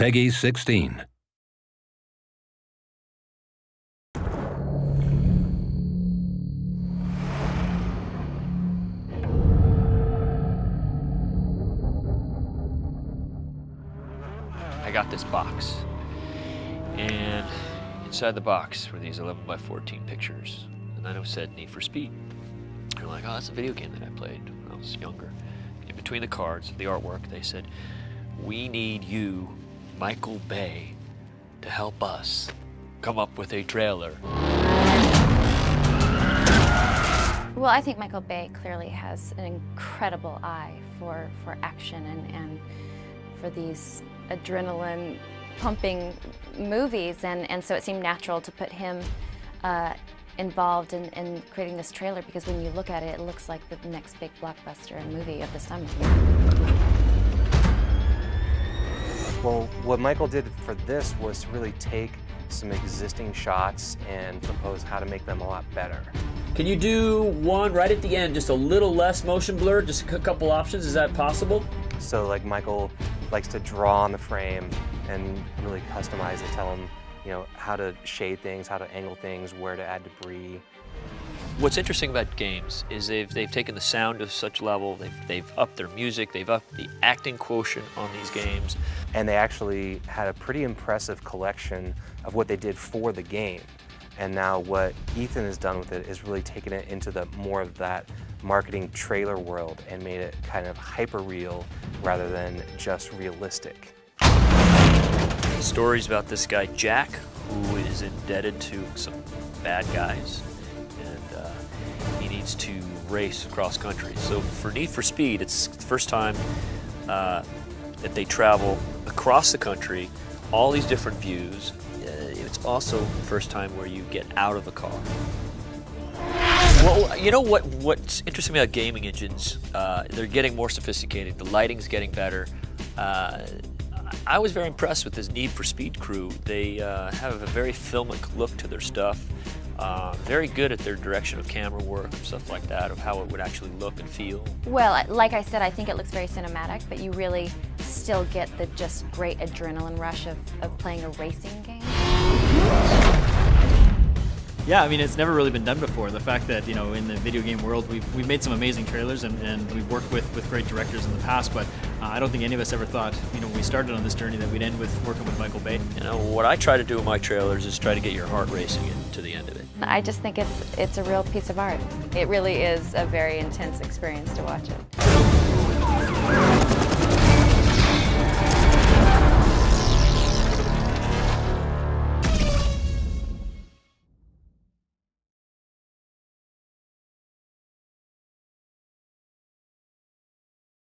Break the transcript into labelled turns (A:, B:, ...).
A: Peggy 16.
B: I got this box, and inside the box were these 11 by 14 pictures, and then it said Need for Speed. They're like, oh, that's a video game that I played when I was younger. In between the cards, the artwork, they said, we need you, Michael Bay, to help us come up with a trailer.
C: Well, I think Michael Bay clearly has an incredible eye for action and for these adrenaline-pumping movies, and so it seemed natural to put him involved in creating this trailer, because when you look at it, it looks like the next big blockbuster movie of the summer.
D: Well, what Michael did for this was to really take some existing shots and propose how to make them a lot better.
E: Can you do one right at the end, just a little less motion blur, just a couple options? Is that possible?
D: So like Michael likes to draw on the frame and really customize it, tell him, you know, how to shade things, how to angle things, where to add debris.
B: What's interesting about games is they've taken the sound to such level, they've upped their music, they've upped the acting quotient on these games.
D: And they actually had a pretty impressive collection of what they did for the game. And now what Ethan has done with it is really taken it into the more of that marketing trailer world and made it kind of hyper real rather than just realistic.
B: The story's about this guy, Jack, who is indebted to some bad guys, and he needs to race across country. So for Need for Speed, it's the first time that they travel across the country, all these different views. It's also the first time where you get out of the car. Well, you know what's interesting about gaming engines? They're getting more sophisticated. The lighting's getting better. I was very impressed with this Need for Speed crew. They have a very filmic look to their stuff. Very good at their direction of camera work and stuff like that, of how it would actually look and feel.
C: Well, like I said, I think it looks very cinematic, but you really still get the just great adrenaline rush of playing a racing game.
F: Yeah, I mean, it's never really been done before. The fact that, you know, in the video game world, we've made some amazing trailers and we've worked with great directors in the past, but I don't think any of us ever thought, you know, when we started on this journey that we'd end with working with Michael Bay.
B: You know, what I try to do in my trailers is try to get your heart racing to the end of it.
C: I just think it's a real piece of art. It really is a very intense experience to watch it.